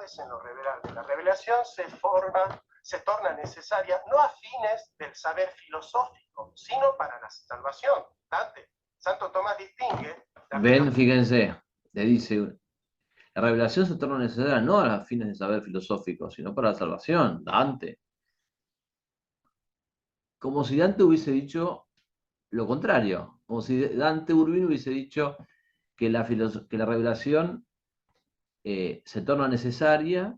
verdades en lo revelable. La revelación se torna necesaria no a fines del saber filosófico, sino para la salvación. Dante, Santo Tomás distingue... Ven, fíjense, le dice, la revelación se torna necesaria no a los fines del saber filosófico, sino para la salvación. Dante. Como si Dante hubiese dicho lo contrario, como si Dante Urbino hubiese dicho que la revelación se torna necesaria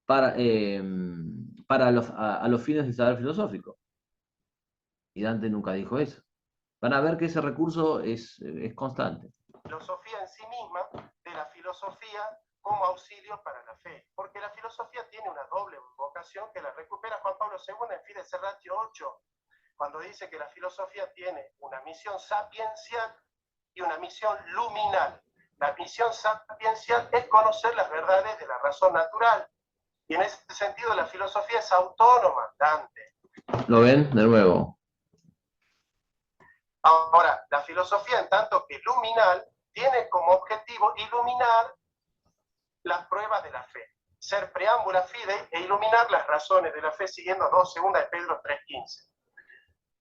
para a los fines del saber filosófico. Y Dante nunca dijo eso. Van a ver que ese recurso es constante. Filosofía en sí misma, de la filosofía como auxilio para la fe, porque la filosofía tiene una doble vocación que la recupera Juan Pablo II en Fides Serratio 8, cuando dice que la filosofía tiene una misión sapiencial y una misión luminal. La misión sapiencial es conocer las verdades de la razón natural, y en ese sentido la filosofía es autónoma, Dante. ¿Lo ven? De nuevo. Ahora, la filosofía, en tanto que luminal, tiene como objetivo iluminar las pruebas de la fe, ser preámbula fidei e iluminar las razones de la fe, siguiendo 2 de Pedro 3:15.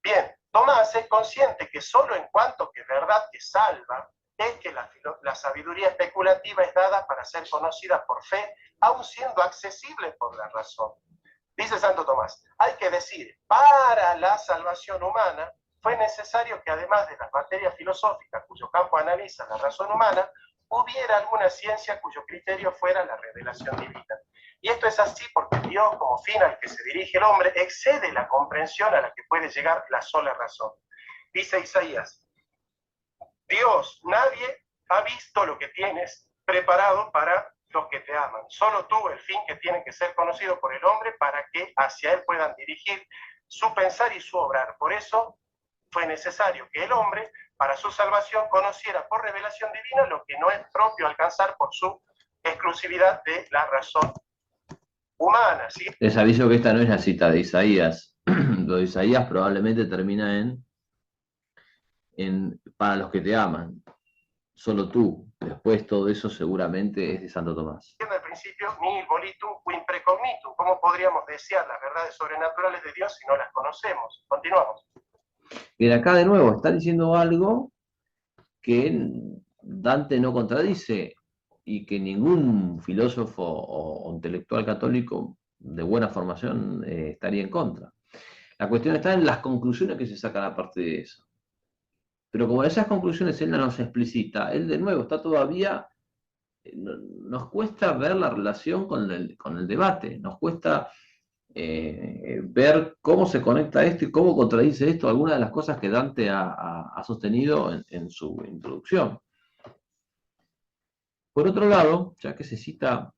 Bien, Tomás es consciente que solo en cuanto que verdad que salva, es que la sabiduría especulativa es dada para ser conocida por fe, aun siendo accesible por la razón. Dice Santo Tomás, hay que decir, para la salvación humana, fue necesario que además de las materias filosóficas cuyo campo analiza la razón humana, hubiera alguna ciencia cuyo criterio fuera la revelación divina. Y esto es así porque Dios, como fin al que se dirige el hombre, excede la comprensión a la que puede llegar la sola razón. Dice Isaías, Dios, nadie ha visto lo que tienes preparado para los que te aman. Solo tú, el fin que tiene que ser conocido por el hombre para que hacia él puedan dirigir su pensar y su obrar. Por eso fue necesario que el hombre, para su salvación, conociera por revelación divina lo que no es propio alcanzar por su exclusividad de la razón humana. ¿Sí? Les aviso que esta no es la cita de Isaías. Lo de Isaías probablemente termina en para los que te aman. Solo tú. Después todo eso seguramente es de Santo Tomás. En el principio, nihil volitum quim precognitum. ¿Cómo podríamos desear las verdades sobrenaturales de Dios si no las conocemos? Continuamos. Bien, acá de nuevo está diciendo algo que Dante no contradice y que ningún filósofo o intelectual católico de buena formación estaría en contra. La cuestión está en las conclusiones que se sacan a partir de eso. Pero como esas conclusiones él no nos explicita, él de nuevo está todavía, nos cuesta ver la relación con el debate, nos cuesta ver cómo se conecta esto y cómo contradice esto algunas de las cosas que Dante ha sostenido en su introducción. Por otro lado, ya que se cita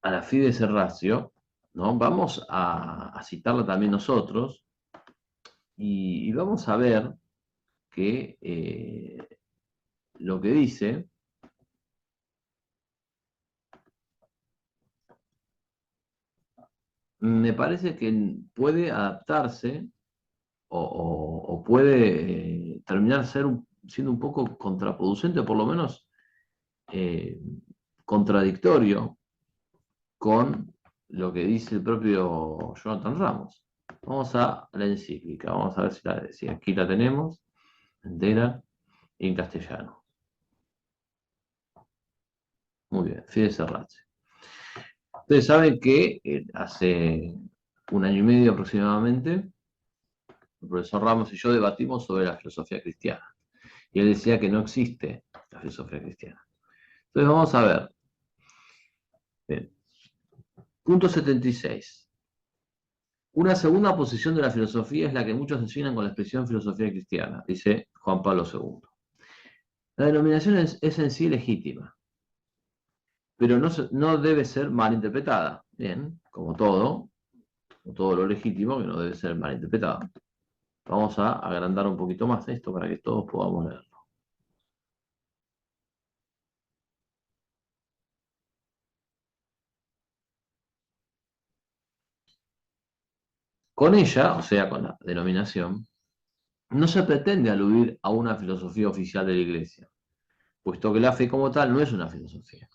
a la Fides Serratio, ¿no? Vamos a citarla también nosotros y vamos a ver que lo que dice me parece que puede adaptarse o puede terminar siendo un poco contraproducente, o por lo menos contradictorio con lo que dice el propio Jonathan Ramos. Vamos a la encíclica, vamos a ver si aquí la tenemos, entera, y en castellano. Muy bien, Fides Serratio. Ustedes saben que hace 1 año y medio aproximadamente, el profesor Ramos y yo debatimos sobre la filosofía cristiana. Y él decía que no existe la filosofía cristiana. Entonces vamos a ver. Bien. Punto 76. Una segunda posición de la filosofía es la que muchos designan con la expresión filosofía cristiana, dice Juan Pablo II. La denominación es en sí legítima, pero no debe ser mal interpretada. Bien, como todo lo legítimo que no debe ser mal interpretado. Vamos a agrandar un poquito más esto para que todos podamos leerlo. Con ella, o sea, con la denominación, no se pretende aludir a una filosofía oficial de la Iglesia, puesto que la fe como tal no es una filosofía.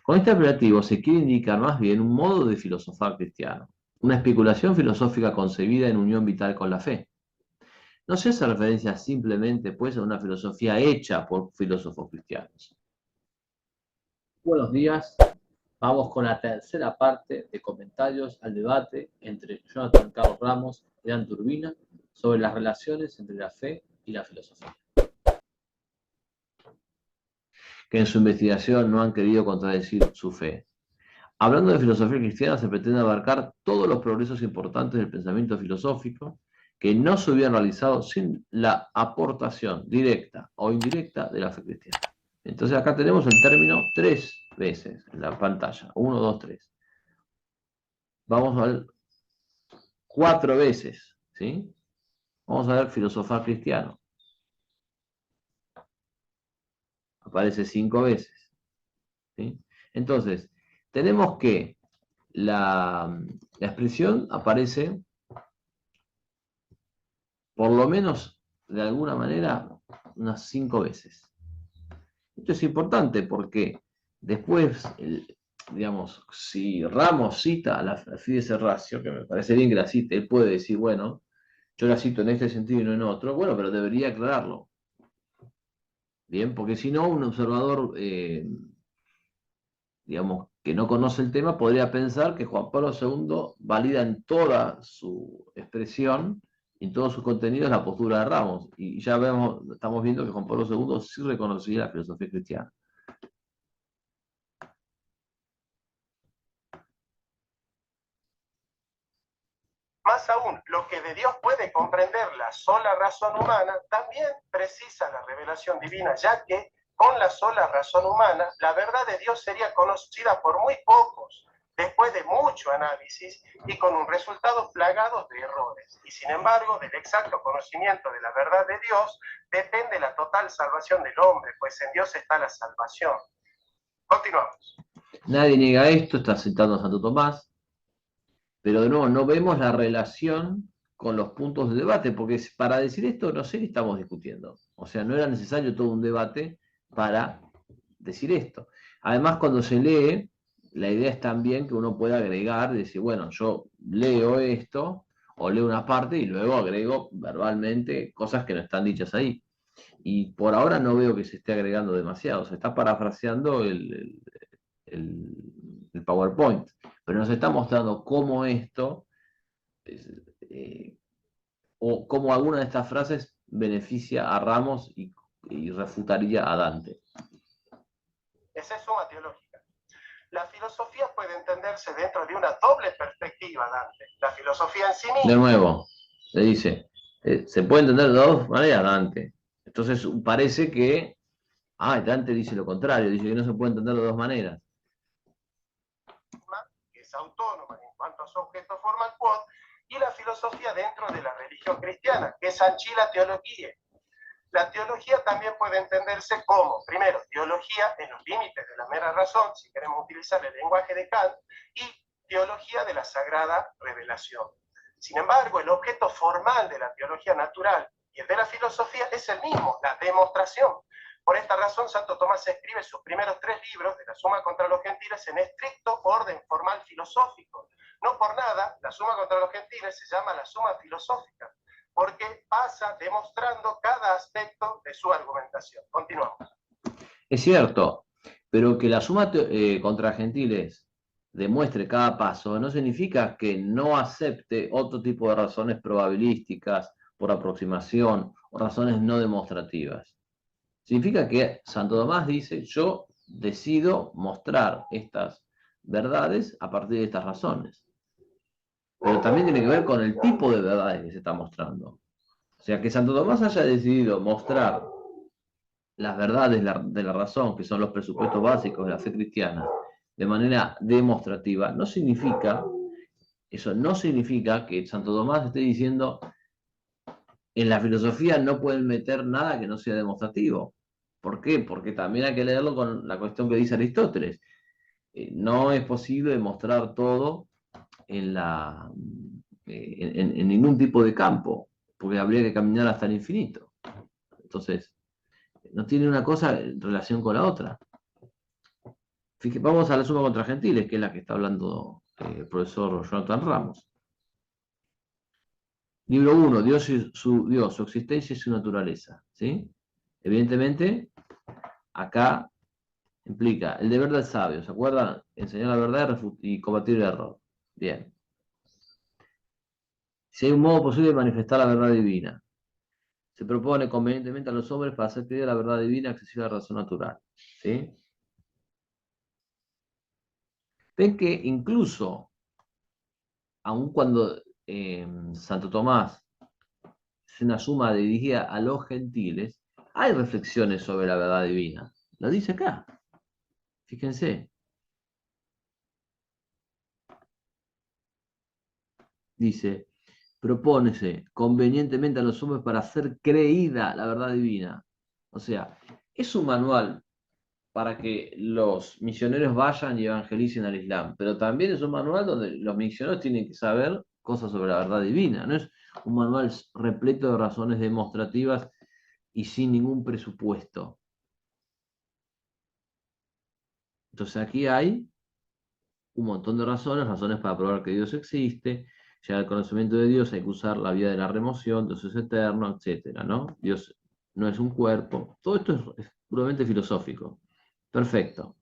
Con este apelativo se quiere indicar más bien un modo de filosofar cristiano, una especulación filosófica concebida en unión vital con la fe. No se hace referencia simplemente, pues, a una filosofía hecha por filósofos cristianos. Buenos días. Vamos con la tercera parte de comentarios al debate entre Jonathan Carlos Ramos y Dan Turbina sobre las relaciones entre la fe y la filosofía, que en su investigación no han querido contradecir su fe. Hablando de filosofía cristiana, se pretende abarcar todos los progresos importantes del pensamiento filosófico que no se hubieran realizado sin la aportación directa o indirecta de la fe cristiana. Entonces acá tenemos el término 3 veces en la pantalla. 1, 2, 3. Vamos a ver 4 veces, ¿sí? Vamos a ver filosofar cristiano. Aparece 5 veces, ¿sí? Entonces, tenemos que la expresión aparece por lo menos de alguna manera unas 5 veces. Esto es importante porque después, digamos, si Ramos cita a la Fides Ratio, que me parece bien que la cite, él puede decir, bueno, yo la cito en este sentido y no en otro, bueno, pero debería aclararlo. Bien, porque si no, un observador, digamos, que no conoce el tema, podría pensar que Juan Pablo II valida en toda su expresión, en todos sus contenidos, la postura de Ramos. Y ya estamos viendo que Juan Pablo II sí reconocía la filosofía cristiana. Más aún, lo que de Dios puede comprender la sola razón humana, también precisa la revelación divina, ya que con la sola razón humana, la verdad de Dios sería conocida por muy pocos, después de mucho análisis y con un resultado plagado de errores. Y sin embargo, del exacto conocimiento de la verdad de Dios depende la total salvación del hombre, pues en Dios está la salvación. Continuamos. Nadie niega esto, está citando a Santo Tomás, pero de nuevo no vemos la relación con los puntos de debate, porque para decir esto no sé qué estamos discutiendo. O sea, no era necesario todo un debate para decir esto. Además, cuando se lee, la idea es también que uno pueda agregar, decir, bueno, yo leo esto, o leo una parte y luego agrego verbalmente cosas que no están dichas ahí. Y por ahora no veo que se esté agregando demasiado, se está parafraseando el PowerPoint, pero nos está mostrando cómo esto, o cómo alguna de estas frases beneficia a Ramos y refutaría a Dante. Esa es suma teológica. La filosofía puede entenderse dentro de una doble perspectiva, Dante. La filosofía en sí misma. De nuevo, le dice, se puede entender de dos maneras, Dante. Entonces parece que, Dante dice lo contrario, dice que no se puede entender de dos maneras. Que es autónoma en cuanto a su objeto formal quod, y la filosofía dentro de la religión cristiana, que es anchi la teología. La teología también puede entenderse como, primero, teología en los límites de la mera razón, si queremos utilizar el lenguaje de Kant, y teología de la sagrada revelación. Sin embargo, el objeto formal de la teología natural y el de la filosofía es el mismo, la demostración. Por esta razón, Santo Tomás escribe sus primeros 3 libros de la Suma contra los Gentiles en estricto orden formal filosófico. No por nada, la Suma contra los Gentiles se llama la Suma filosófica, porque pasa demostrando cada aspecto de su argumentación. Continuamos. Es cierto, pero que la Suma contra Gentiles demuestre cada paso no significa que no acepte otro tipo de razones probabilísticas por aproximación o razones no demostrativas. Significa que Santo Tomás dice, yo decido mostrar estas verdades a partir de estas razones. Pero también tiene que ver con el tipo de verdades que se está mostrando. O sea, que Santo Tomás haya decidido mostrar las verdades de la razón, que son los presupuestos básicos de la fe cristiana, de manera demostrativa, eso no significa que Santo Tomás esté diciendo, en la filosofía no pueden meter nada que no sea demostrativo. ¿Por qué? Porque también hay que leerlo con la cuestión que dice Aristóteles. No es posible demostrar todo en ningún tipo de campo, porque habría que caminar hasta el infinito. Entonces, no tiene una cosa en relación con la otra. Vamos a la suma contra gentiles, que es la que está hablando el profesor Jonathan Ramos. Libro 1, Dios, su existencia y su naturaleza. ¿Sí? Evidentemente, acá implica el deber del sabio, ¿se acuerdan? Enseñar la verdad y combatir el error. Bien. Si hay un modo posible de manifestar la verdad divina, se propone convenientemente a los hombres para hacer creer la verdad divina accesible a la razón natural. ¿Sí? Ven que incluso, aun cuando Santo Tomás es una suma dirigida a los gentiles, hay reflexiones sobre la verdad divina. Lo dice acá. Fíjense. Dice, propónese convenientemente a los hombres para hacer creída la verdad divina. O sea, es un manual para que los misioneros vayan y evangelicen al Islam, pero también es un manual donde los misioneros tienen que saber cosas sobre la verdad divina. No es un manual repleto de razones demostrativas y sin ningún presupuesto. Entonces aquí hay un montón de razones para probar que Dios existe. Llegar al conocimiento de Dios hay que usar la vía de la remoción, Dios es eterno, etcétera, ¿no? Dios no es un cuerpo. Todo esto es puramente filosófico. Perfecto.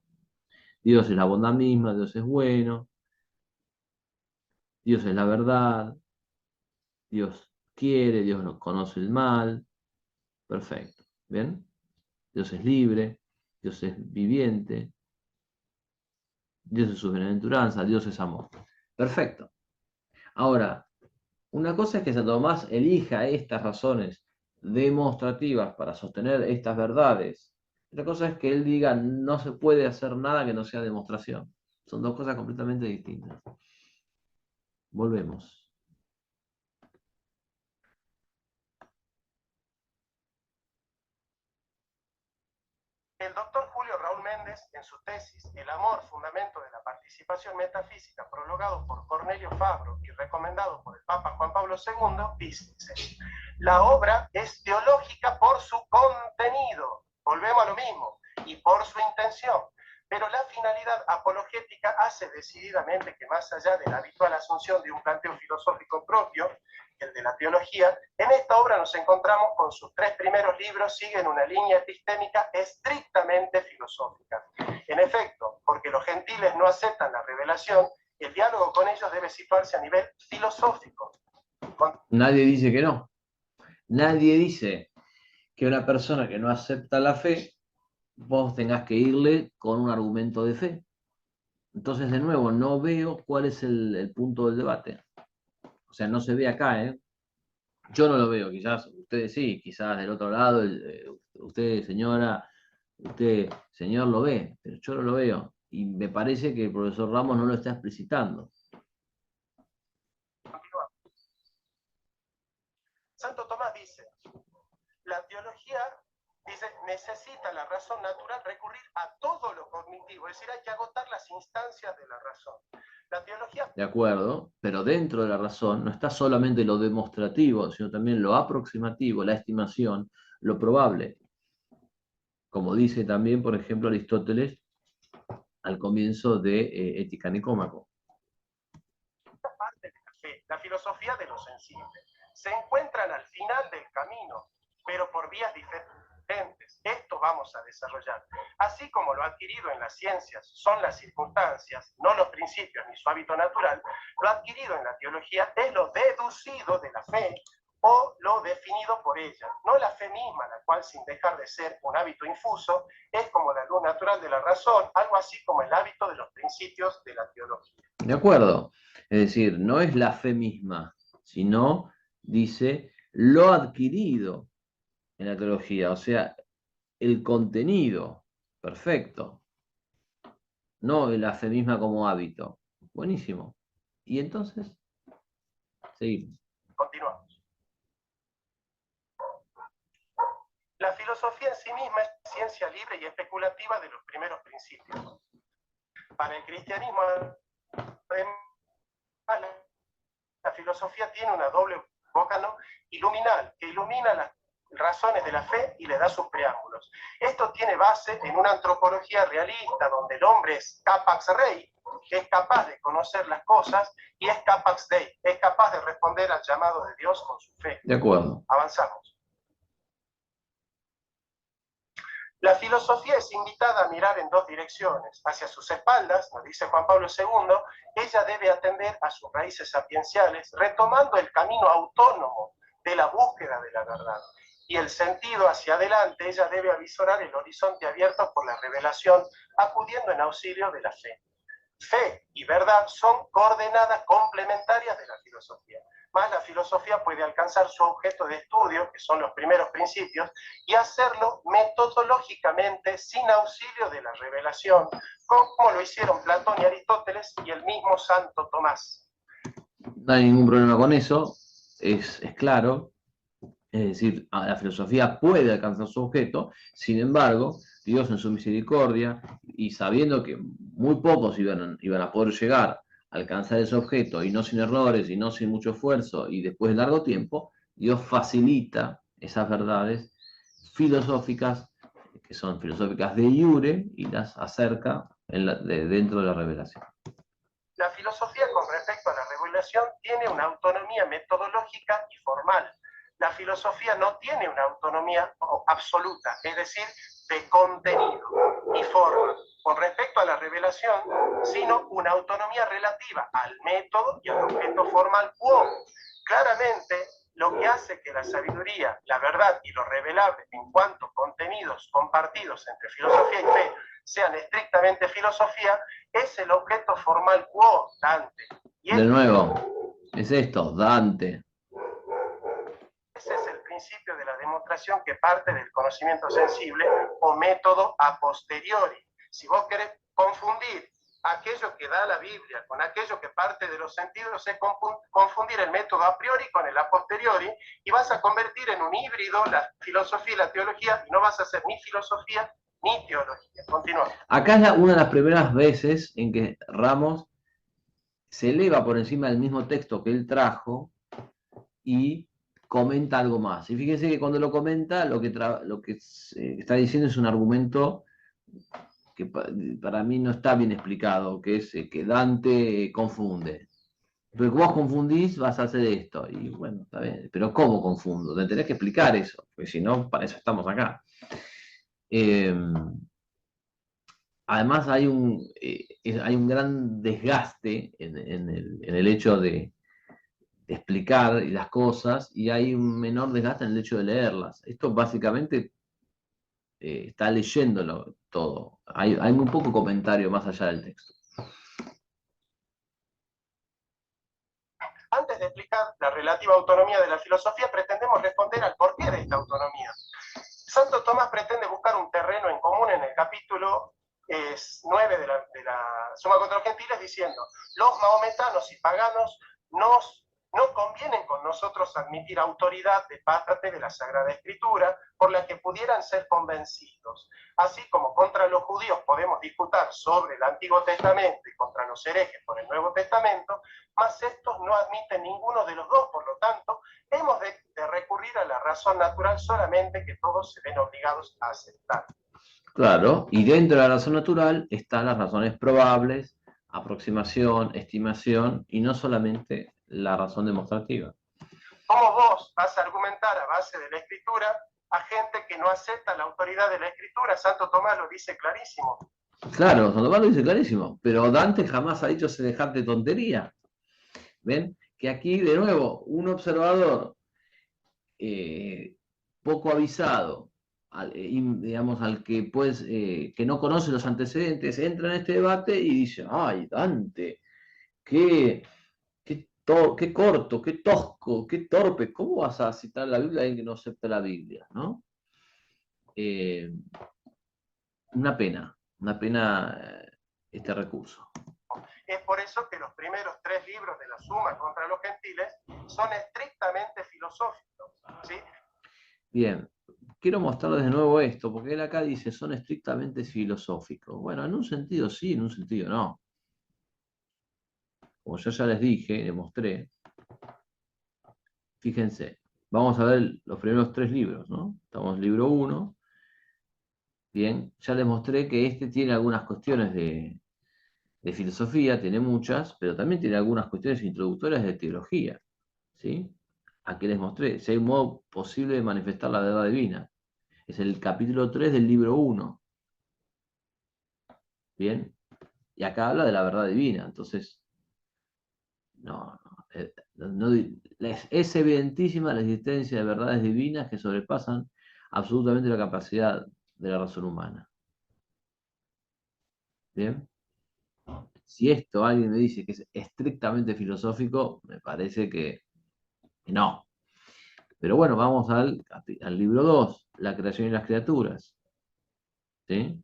Dios es la bondad misma, Dios es bueno, Dios es la verdad, Dios quiere, Dios no conoce el mal. Perfecto. ¿Bien? Dios es libre, Dios es viviente, Dios es su bienaventuranza, Dios es amor. Perfecto. Ahora, una cosa es que Santo Tomás elija estas razones demostrativas para sostener estas verdades. Otra cosa es que él diga no se puede hacer nada que no sea demostración. Son dos cosas completamente distintas. Volvemos. El doctor Julio Raúl Méndez, en su tesis El amor, fundamento de la participación metafísica, prologado por Cornelio Fabro y recomendado por el Papa Juan Pablo II, dice: la obra es teológica por su contenido, volvemos a lo mismo, y por su intención, pero la finalidad apologética hace decididamente que, más allá de la habitual asunción de un planteo filosófico propio, el de la teología, en esta obra nos encontramos con sus tres primeros libros, siguen una línea epistémica estrictamente filosófica. En efecto, porque los gentiles no aceptan la revelación, el diálogo con ellos debe situarse a nivel filosófico. Nadie dice que no. Nadie dice que una persona que no acepta la fe, vos tengas que irle con un argumento de fe. Entonces, de nuevo, no veo cuál es el punto del debate. O sea, no se ve acá, ¿eh? Yo no lo veo, quizás ustedes sí, quizás del otro lado, usted, señora, usted, señor, lo ve, pero yo no lo veo. Y me parece que el profesor Ramos no lo está explicitando. Santo Tomás dice, la teología, dice, necesita la razón natural recurrir a todo lo cognitivo, es decir, hay que agotar las instancias de la razón. La teología... De acuerdo, pero dentro de la razón no está solamente lo demostrativo, sino también lo aproximativo, la estimación, lo probable. Como dice también, por ejemplo, Aristóteles al comienzo de Ética Nicómaco. Parte de la fe, la filosofía de lo sensible, se encuentran al final del camino, pero por vías diferentes. Esto vamos a desarrollar. Así como lo adquirido en las ciencias son las circunstancias, no los principios ni su hábito natural, lo adquirido en la teología es lo deducido de la fe o lo definido por ella, no la fe misma, la cual, sin dejar de ser un hábito infuso, es como la luz natural de la razón, algo así como el hábito de los principios de la teología. De acuerdo, es decir, no es la fe misma, sino, dice, lo adquirido en la teología, o sea, el contenido, perfecto, no la fe misma como hábito. Buenísimo. Y entonces, seguimos. Continuamos. La filosofía en sí misma es ciencia libre y especulativa de los primeros principios. Para el cristianismo, la filosofía tiene una doble vocación iluminal, que ilumina las razones de la fe y le da sus preámbulos. Esto tiene base en una antropología realista, donde el hombre es capax rei, que es capaz de conocer las cosas, y es capax dei, es capaz de responder al llamado de Dios con su fe. De acuerdo. Avanzamos. La filosofía es invitada a mirar en dos direcciones. Hacia sus espaldas, nos dice Juan Pablo II, ella debe atender a sus raíces sapienciales, retomando el camino autónomo de la búsqueda de la verdad. Y el sentido hacia adelante, ella debe avisorar el horizonte abierto por la revelación, acudiendo en auxilio de la fe. Fe y verdad son coordenadas complementarias de la filosofía. Más la filosofía puede alcanzar su objeto de estudio, que son los primeros principios, y hacerlo metodológicamente sin auxilio de la revelación, como lo hicieron Platón y Aristóteles y el mismo Santo Tomás. No hay ningún problema con eso, es claro. Es decir, la filosofía puede alcanzar su objeto, sin embargo, Dios en su misericordia, y sabiendo que muy pocos iban a poder llegar a alcanzar ese objeto, y no sin errores, y no sin mucho esfuerzo, y después de largo tiempo, Dios facilita esas verdades filosóficas, que son filosóficas de iure, y las acerca dentro de la revelación. La filosofía con respecto a la revelación tiene una autonomía metodológica y formal. La filosofía no tiene una autonomía absoluta, es decir, de contenido y forma con respecto a la revelación, sino una autonomía relativa al método y al objeto formal quo. Claramente, lo que hace que la sabiduría, la verdad y lo revelable en cuanto a contenidos compartidos entre filosofía y fe sean estrictamente filosofía, es el objeto formal quo, Dante. Y de nuevo, es esto, Dante. Ese es el principio de la demostración que parte del conocimiento sensible o método a posteriori. Si vos querés confundir aquello que da la Biblia con aquello que parte de los sentidos, es confundir el método a priori con el a posteriori, y vas a convertir en un híbrido la filosofía y la teología, y no vas a hacer ni filosofía ni teología. Continuamos. Acá es una de las primeras veces en que Ramos se eleva por encima del mismo texto que él trajo y comenta algo más. Y fíjense que cuando lo comenta, lo que está diciendo es un argumento que para mí no está bien explicado, que es que Dante confunde. Pero vos confundís, vas a hacer esto. Y bueno, está bien. Pero ¿cómo confundo? Te tenés que explicar eso, porque si no, para eso estamos acá. Además hay un gran desgaste en el hecho de explicar las cosas, y hay un menor desgaste en el hecho de leerlas. Esto básicamente está leyéndolo todo. Hay muy poco comentario más allá del texto. Antes de explicar la relativa autonomía de la filosofía, pretendemos responder al porqué de esta autonomía. Santo Tomás pretende buscar un terreno en común en el capítulo 9 de la Suma contra los Gentiles, diciendo: los maometanos y paganos no convienen con nosotros admitir autoridad de parte de la Sagrada Escritura por la que pudieran ser convencidos. Así como contra los judíos podemos disputar sobre el Antiguo Testamento y contra los herejes por el Nuevo Testamento, mas estos no admiten ninguno de los dos, por lo tanto, hemos de recurrir a la razón natural solamente, que todos se ven obligados a aceptar. Claro, y dentro de la razón natural están las razones probables, aproximación, estimación, y no solamente la razón demostrativa. ¿Cómo vos vas a argumentar a base de la Escritura a gente que no acepta la autoridad de la Escritura? Santo Tomás lo dice clarísimo. Claro, Santo Tomás lo dice clarísimo, pero Dante jamás ha dicho semejante tontería. ¿Ven? Que aquí, de nuevo, un observador poco avisado, digamos, al que pues, que no conoce los antecedentes, entra en este debate y dice: ¡ay, Dante! ¡Qué corto, qué tosco, qué torpe! ¿Cómo vas a citar la Biblia a alguien que no acepta la Biblia? ¿No? Una pena este recurso. Es por eso que los primeros 3 libros de la Suma contra los Gentiles son estrictamente filosóficos, ¿sí? Bien, quiero mostrarles de nuevo esto, porque él acá dice: son estrictamente filosóficos. Bueno, en un sentido sí, en un sentido no. Como yo ya les dije, les mostré, fíjense, vamos a ver los primeros 3 libros, ¿no? Estamos en libro 1. Bien, ya les mostré que este tiene algunas cuestiones de filosofía, tiene muchas, pero también tiene algunas cuestiones introductorias de teología, ¿sí? Aquí les mostré, si hay un modo posible de manifestar la verdad divina. Es el capítulo 3 del libro 1. Bien, y acá habla de la verdad divina, entonces, es evidentísima la existencia de verdades divinas que sobrepasan absolutamente la capacidad de la razón humana. Bien, si esto alguien me dice que es estrictamente filosófico, me parece que no. Pero bueno, vamos al libro 2, la creación y las criaturas. ¿Sí?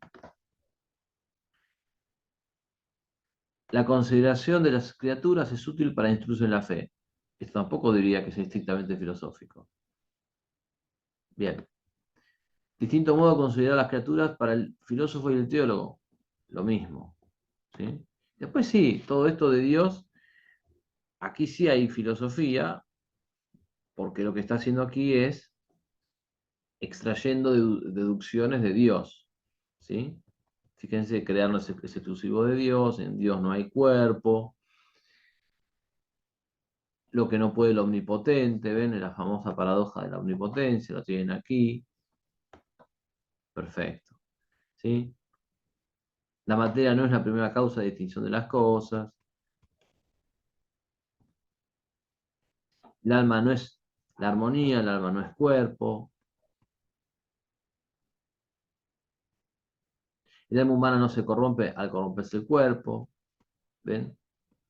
La consideración de las criaturas es útil para instruirse en la fe. Esto tampoco diría que es estrictamente filosófico. Bien. Distinto modo de considerar las criaturas para el filósofo y el teólogo. Lo mismo. ¿Sí? Después sí, todo esto de Dios, aquí sí hay filosofía, porque lo que está haciendo aquí es extrayendo deducciones de Dios. ¿Sí? Fíjense, crear no es exclusivo de Dios, en Dios no hay cuerpo, lo que no puede el omnipotente, ¿ven? La famosa paradoja de la omnipotencia, lo tienen aquí. Perfecto. ¿Sí? La materia no es la primera causa de distinción de las cosas. El alma no es la armonía, el alma no es cuerpo. El alma humana no se corrompe al corromperse el cuerpo. ¿Ven?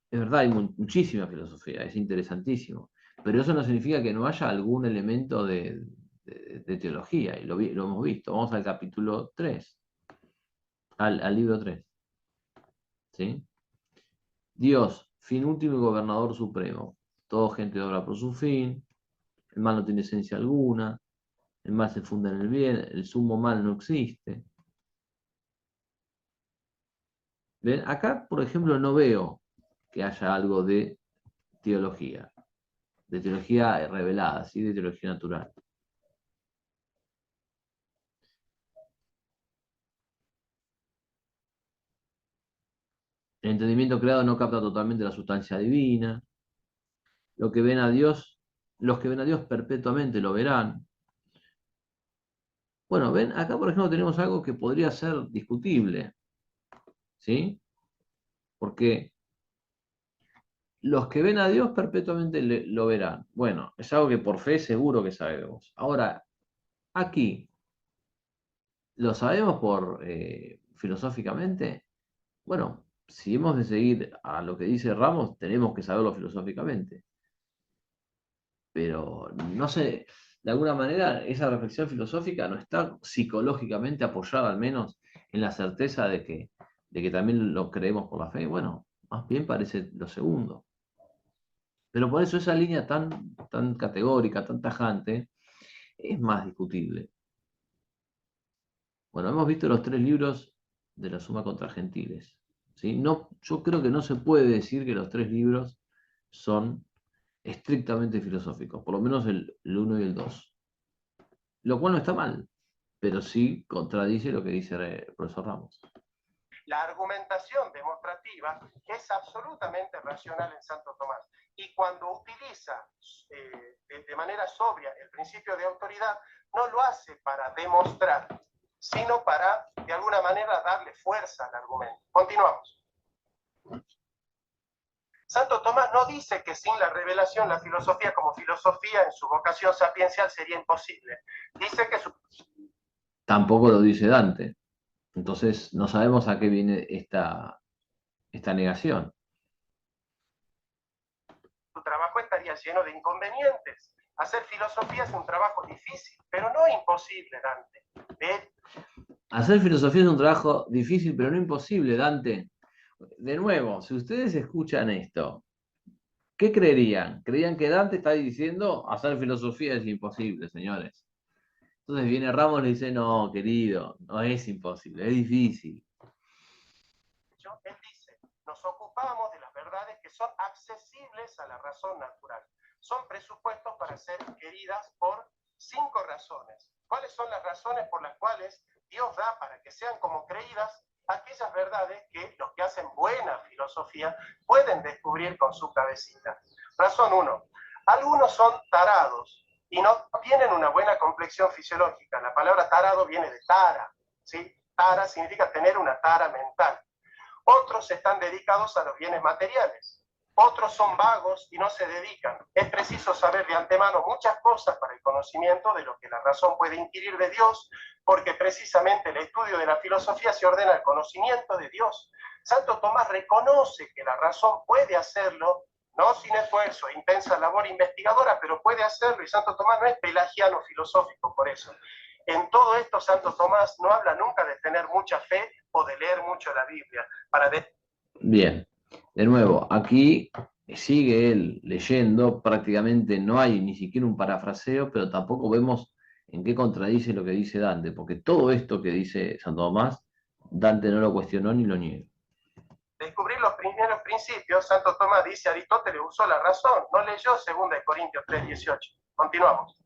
Es verdad, hay muchísima filosofía, es interesantísimo. Pero eso no significa que no haya algún elemento de teología, y lo hemos visto. Vamos al capítulo 3, al libro 3. ¿Sí? Dios, fin último y gobernador supremo. Todo gente obra por su fin. El mal no tiene esencia alguna. El mal se funda en el bien. El sumo mal no existe. ¿Ven? Acá, por ejemplo, no veo que haya algo de teología revelada, ¿sí? De teología natural. El entendimiento creado no capta totalmente la sustancia divina. Lo que ven a Dios, los que ven a Dios perpetuamente lo verán. Bueno, ven, acá por ejemplo tenemos algo que podría ser discutible, ¿sí? Porque los que ven a Dios perpetuamente lo verán. Bueno, es algo que por fe seguro que sabemos. Ahora, aquí, ¿lo sabemos por filosóficamente? Bueno, si hemos de seguir a lo que dice Ramos, tenemos que saberlo filosóficamente. Pero no sé, de alguna manera esa reflexión filosófica no está psicológicamente apoyada al menos en la certeza de que también lo creemos por la fe. Bueno, más bien parece lo segundo. Pero por eso esa línea tan categórica, tan tajante, es más discutible. Bueno, hemos visto los 3 libros de la Suma contra Gentiles. ¿Sí? No, yo creo que no se puede decir que los 3 libros son estrictamente filosóficos, por lo menos el 1 y el 2. Lo cual no está mal, pero sí contradice lo que dice el profesor Ramos. La argumentación demostrativa es absolutamente racional en Santo Tomás. Y cuando utiliza de manera sobria el principio de autoridad, no lo hace para demostrar, sino para, de alguna manera, darle fuerza al argumento. Continuamos. Santo Tomás no dice que sin la revelación la filosofía como filosofía en su vocación sapiencial sería imposible. Dice que Tampoco lo dice Dante. Entonces no sabemos a qué viene esta negación. su trabajo estaría lleno de inconvenientes. Hacer filosofía es un trabajo difícil, pero no imposible, Dante. Hacer filosofía es un trabajo difícil, pero no imposible, Dante. De nuevo, si ustedes escuchan esto, ¿qué creerían? ¿Creían que Dante está diciendo hacer filosofía es imposible, señores? Entonces viene Ramos y le dice, no, querido, no es imposible, es difícil. Él dice, nos ocupamos de las verdades que son accesibles a la razón natural. son presupuestos para ser queridas por 5 razones. ¿Cuáles son las razones por las cuales Dios da para que sean como creídas aquellas verdades que los que hacen buena filosofía pueden descubrir con su cabecita? Razón 1. Algunos son tarados y no tienen una buena complexión fisiológica. La palabra tarado viene de tara, ¿sí? Tara significa tener una tara mental. Otros están dedicados a los bienes materiales. Otros son vagos y no se dedican. Es preciso saber de antemano muchas cosas para el conocimiento de lo que la razón puede inquirir de Dios, porque precisamente el estudio de la filosofía se ordena al conocimiento de Dios. Santo Tomás reconoce que la razón puede hacerlo, no sin esfuerzo, intensa labor investigadora, pero puede hacerlo, y Santo Tomás no es pelagiano filosófico por eso. En todo esto, Santo Tomás no habla nunca de tener mucha fe o de leer mucho la Biblia. Bien, de nuevo, aquí sigue él leyendo, prácticamente no hay ni siquiera un parafraseo, pero tampoco vemos en qué contradice lo que dice Dante, porque todo esto que dice Santo Tomás, Dante no lo cuestionó ni lo niega. Descubrir los primeros principios, Santo Tomás dice, Aristóteles usó la razón, no leyó 2 Corintios 3:18. Continuamos.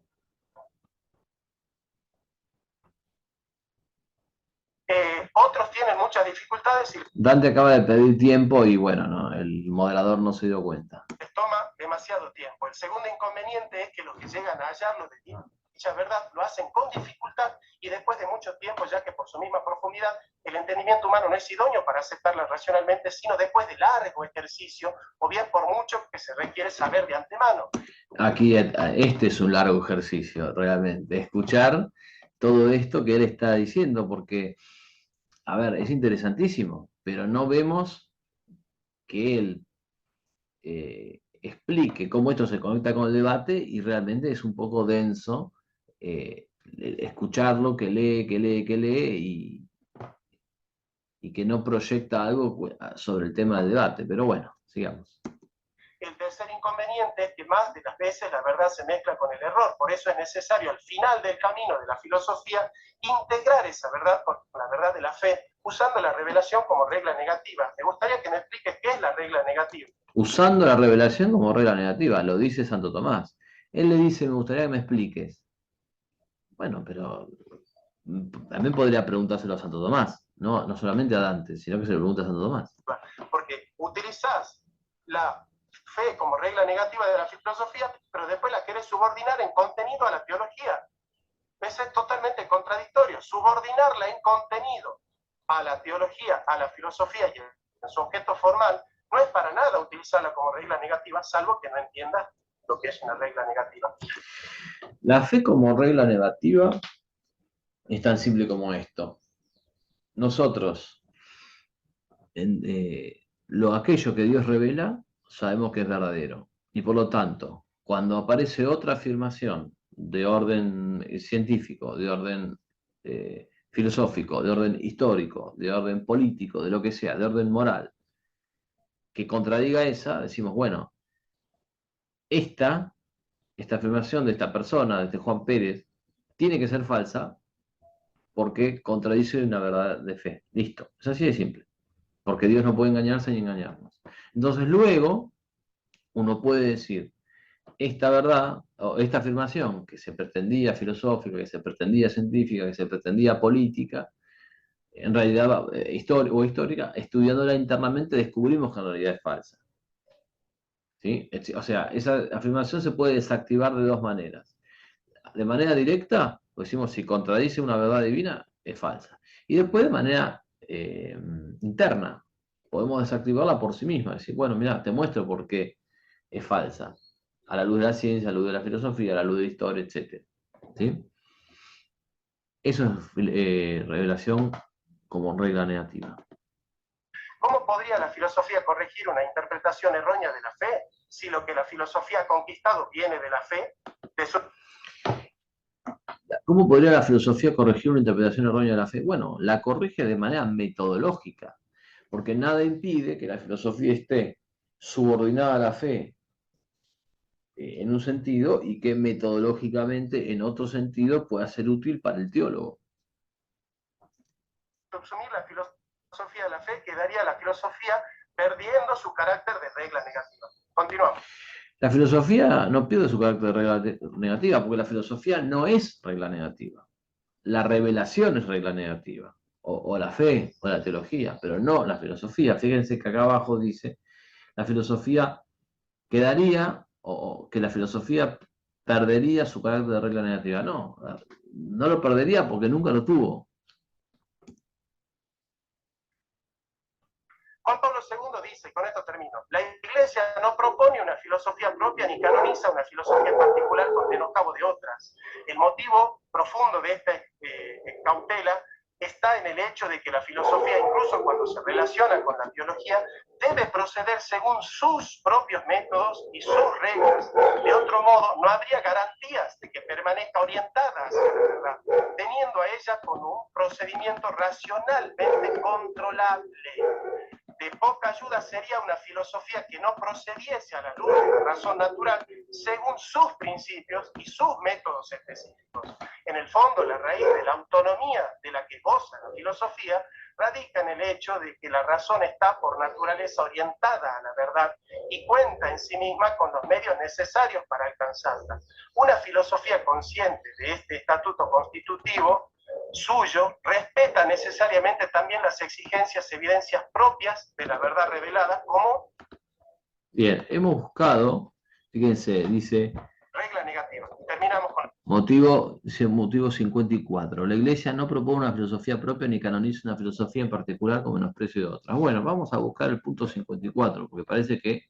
Otros tienen muchas dificultades y Dante acaba de pedir tiempo y bueno, ¿no? El moderador no se dio cuenta. les toma demasiado tiempo. El segundo inconveniente es que los que llegan a hallarlo de dicha verdad lo hacen con dificultad y después de mucho tiempo, ya que por su misma profundidad el entendimiento humano no es idóneo para aceptarla racionalmente, sino después de largo ejercicio o bien por mucho que se requiere saber de antemano. Aquí este es un largo ejercicio, realmente, escuchar todo esto que él está diciendo, porque, a ver, es interesantísimo, pero no vemos que él explique cómo esto se conecta con el debate y realmente es un poco denso escucharlo, que lee y que no proyecta algo sobre el tema del debate. Pero bueno, sigamos. El tercer inconveniente es que más de las veces la verdad se mezcla con el error. Por eso es necesario al final del camino de la filosofía integrar esa verdad con la verdad de la fe, usando la revelación como regla negativa. Me gustaría que me expliques qué es la regla negativa. Usando la revelación como regla negativa, lo dice Santo Tomás. Él le dice, me gustaría que me expliques. Bueno, pero también podría preguntárselo a Santo Tomás, no solamente a Dante, sino que se lo pregunta a Santo Tomás. Porque utilizás la fe como regla negativa de la filosofía, pero después la querés subordinar en contenido a la teología. Eso es totalmente contradictorio. Subordinarla en contenido a la teología, a la filosofía y en su objeto formal, no es para nada utilizarla como regla negativa, salvo que no entiendas lo que es una regla negativa. La fe como regla negativa es tan simple como esto. Nosotros, aquello que Dios revela, sabemos que es verdadero. Y por lo tanto, cuando aparece otra afirmación de orden científico, de orden filosófico, de orden histórico, de orden político, de lo que sea, de orden moral, que contradiga esa, decimos, bueno, esta afirmación de esta persona, de este Juan Pérez, tiene que ser falsa porque contradice una verdad de fe. Listo, es así de simple. Porque Dios no puede engañarse ni engañarnos. Entonces luego uno puede decir, esta verdad, o esta afirmación que se pretendía filosófica, que se pretendía científica, que se pretendía política, en realidad histórica, estudiándola internamente descubrimos que en realidad es falsa. ¿Sí? O sea, esa afirmación se puede desactivar de dos maneras. De manera directa, pues decimos, si contradice una verdad divina, es falsa. Y después de manera interna, podemos desactivarla por sí misma. Decir, bueno, mira, te muestro por qué es falsa. A la luz de la ciencia, a la luz de la filosofía, a la luz de la historia, etc. ¿Sí? Eso es revelación como regla negativa. ¿Cómo podría la filosofía corregir una interpretación errónea de la fe si lo que la filosofía ha conquistado viene de la fe? ¿Cómo podría la filosofía corregir una interpretación errónea de la fe? Bueno, la corrige de manera metodológica, porque nada impide que la filosofía esté subordinada a la fe en un sentido y que metodológicamente en otro sentido pueda ser útil para el teólogo. Subsumir la filosofía de la fe, quedaría la filosofía perdiendo su carácter de regla negativa. Continuamos. La filosofía no pierde su carácter de regla negativa, porque la filosofía no es regla negativa. La revelación es regla negativa, o la fe, o la teología, pero no la filosofía. Fíjense que acá abajo dice, la filosofía quedaría, o que la filosofía perdería su carácter de regla negativa. No, no lo perdería porque nunca lo tuvo. Juan Pablo II dice, y con esto termino, la Iglesia no propone una filosofía propia ni canoniza una filosofía en particular con menoscabo de otras. El motivo profundo de esta cautela está en el hecho de que la filosofía, incluso cuando se relaciona con la teología, debe proceder según sus propios métodos y sus reglas. De otro modo, no habría garantías de que permanezca orientada hacia la verdad, teniendo a ella con un procedimiento racionalmente controlable. De poca ayuda sería una filosofía que no procediese a la luz de la razón natural según sus principios y sus métodos específicos. En el fondo, la raíz de la autonomía de la que goza la filosofía radica en el hecho de que la razón está por naturaleza orientada a la verdad y cuenta en sí misma con los medios necesarios para alcanzarla. Una filosofía consciente de este estatuto constitutivo suyo respeta necesariamente también las exigencias, evidencias propias de la verdad revelada como... Bien, hemos buscado, fíjense, dice... Regla negativa. Terminamos con... Motivo 54. La Iglesia no propone una filosofía propia ni canoniza una filosofía en particular con menosprecio de otras. Bueno, vamos a buscar el punto 54, porque parece que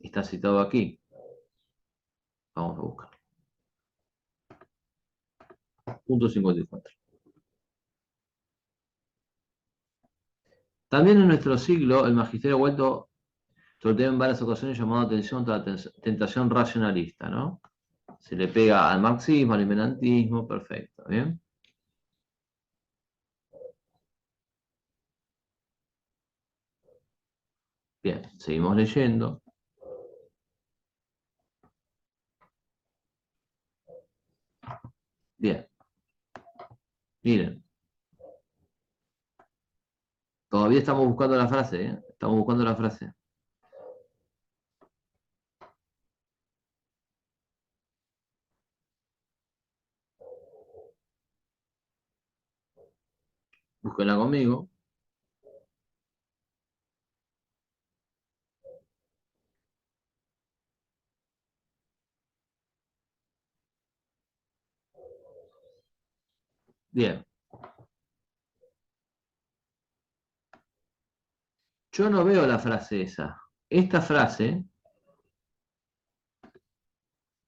está citado aquí. Vamos a buscar. Punto 54. También en nuestro siglo, el magisterio ha vuelto sobre el tema en varias ocasiones llamado atención a la tentación racionalista, ¿no? Se le pega al marxismo, al inmanentismo, perfecto, ¿bien? Bien, seguimos leyendo. Bien, miren. Todavía estamos buscando la frase, ¿eh? Estamos buscando la frase. Búsquenla conmigo. Bien. Yo no veo la frase esa. Esta frase,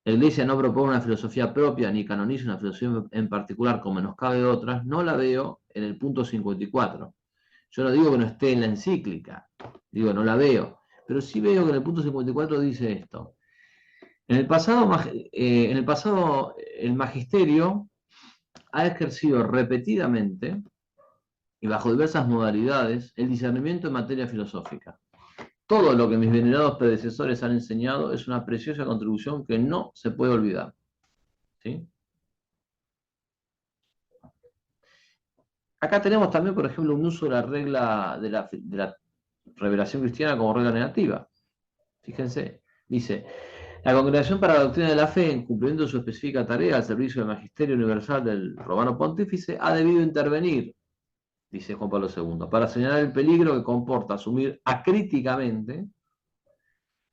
la Iglesia no propone una filosofía propia ni canoniza una filosofía en particular con menoscabo de otras, no la veo en el punto 54. Yo no digo que no esté en la encíclica, digo, no la veo, pero sí veo que en el punto 54 dice esto. En el pasado, el magisterio ha ejercido repetidamente y bajo diversas modalidades el discernimiento en materia filosófica. Todo lo que mis venerados predecesores han enseñado es una preciosa contribución que no se puede olvidar. ¿Sí? Acá tenemos también, por ejemplo, un uso de la regla de la revelación cristiana como regla negativa. Fíjense, dice, la Congregación para la Doctrina de la Fe, en cumplimiento de su específica tarea al servicio del Magisterio Universal del Romano Pontífice, ha debido intervenir, dice Juan Pablo II, para señalar el peligro que comporta asumir acríticamente,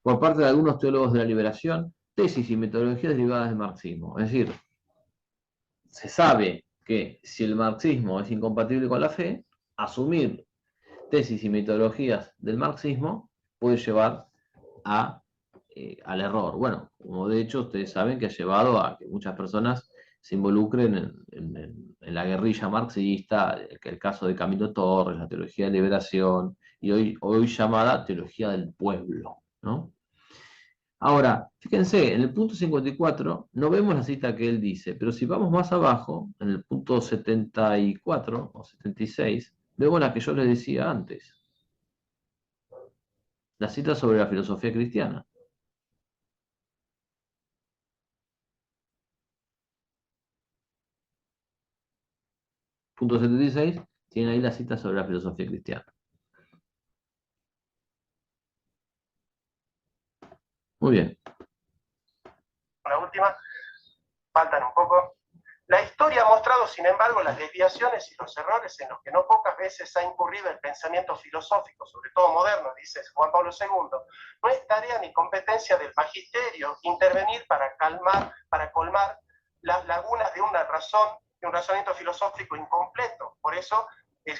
por parte de algunos teólogos de la liberación, tesis y metodologías derivadas del marxismo. Es decir, se sabe que si el marxismo es incompatible con la fe, asumir tesis y metodologías del marxismo puede llevar al error. Bueno, como de hecho ustedes saben que ha llevado a que muchas personas se involucren en la guerrilla marxista, el caso de Camilo Torres, la teología de liberación, y hoy llamada teología del pueblo, ¿no? Ahora, fíjense, en el punto 54 no vemos la cita que él dice, pero si vamos más abajo, en el punto 74 o 76, vemos la que yo les decía antes. La cita sobre la filosofía cristiana. Punto 76, tiene ahí la cita sobre la filosofía cristiana. Muy bien. con la última, faltan un poco. La historia ha mostrado, sin embargo, las desviaciones y los errores en los que no pocas veces ha incurrido el pensamiento filosófico, sobre todo moderno, dice Juan Pablo II. No es tarea ni competencia del magisterio intervenir para colmar las lagunas de una razón, de un razonamiento filosófico incompleto. Por eso,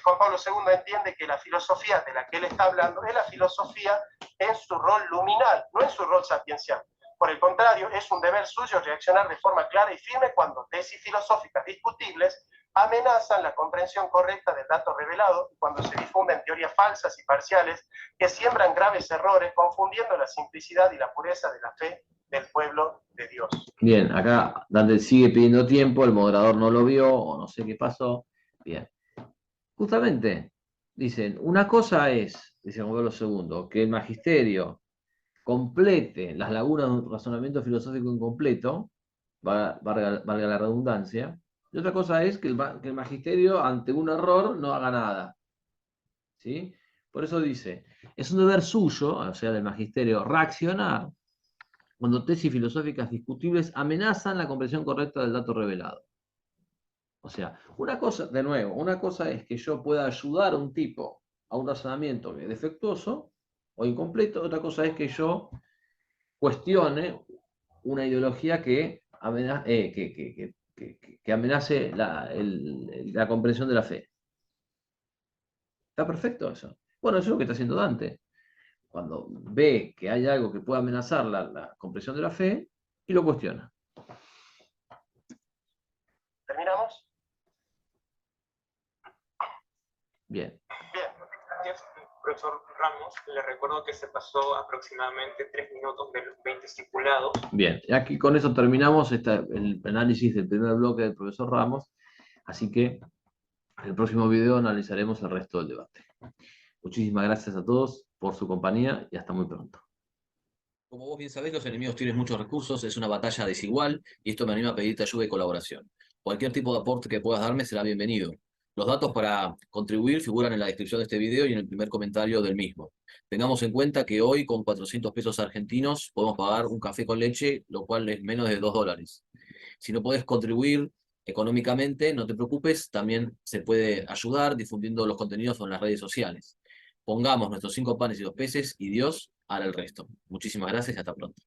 Juan Pablo II entiende que la filosofía de la que él está hablando es la filosofía en su rol luminal, no en su rol sapiencial. Por el contrario, es un deber suyo reaccionar de forma clara y firme cuando tesis filosóficas discutibles amenazan la comprensión correcta del dato revelado y cuando se difunden teorías falsas y parciales que siembran graves errores, confundiendo la simplicidad y la pureza de la fe del pueblo de Dios. Bien, acá Dante sigue pidiendo tiempo, el moderador no lo vio o no sé qué pasó. Bien. Justamente, dicen, una cosa es, dice Juan Pablo II, que el magisterio complete las lagunas de un razonamiento filosófico incompleto, valga la redundancia, y otra cosa es que el magisterio ante un error no haga nada. ¿Sí? Por eso dice, es un deber suyo, o sea, del magisterio, reaccionar cuando tesis filosóficas discutibles amenazan la comprensión correcta del dato revelado. O sea, una cosa, de nuevo, una cosa es que yo pueda ayudar a un tipo a un razonamiento defectuoso o incompleto, otra cosa es que yo cuestione una ideología que amenace la comprensión de la fe. ¿Está perfecto eso? Bueno, eso es lo que está haciendo Dante. Cuando ve que hay algo que puede amenazar la comprensión de la fe, y lo cuestiona. ¿Terminamos? Bien. Bien. Gracias, profesor Ramos. Le recuerdo que se pasó aproximadamente 3 minutos de los 20 estipulados. Bien, y aquí con eso terminamos el análisis del primer bloque del profesor Ramos. Así que en el próximo video analizaremos el resto del debate. Muchísimas gracias a todos por su compañía y hasta muy pronto. Como vos bien sabés, los enemigos tienen muchos recursos, es una batalla desigual y esto me anima a pedirte ayuda y colaboración. Cualquier tipo de aporte que puedas darme será bienvenido. Los datos para contribuir figuran en la descripción de este video y en el primer comentario del mismo. Tengamos en cuenta que hoy con 400 pesos argentinos podemos pagar un café con leche, lo cual es menos de $2. Si no podés contribuir económicamente, no te preocupes, también se puede ayudar difundiendo los contenidos en las redes sociales. Pongamos nuestros 5 panes y 2 peces y Dios hará el resto. Muchísimas gracias y hasta pronto.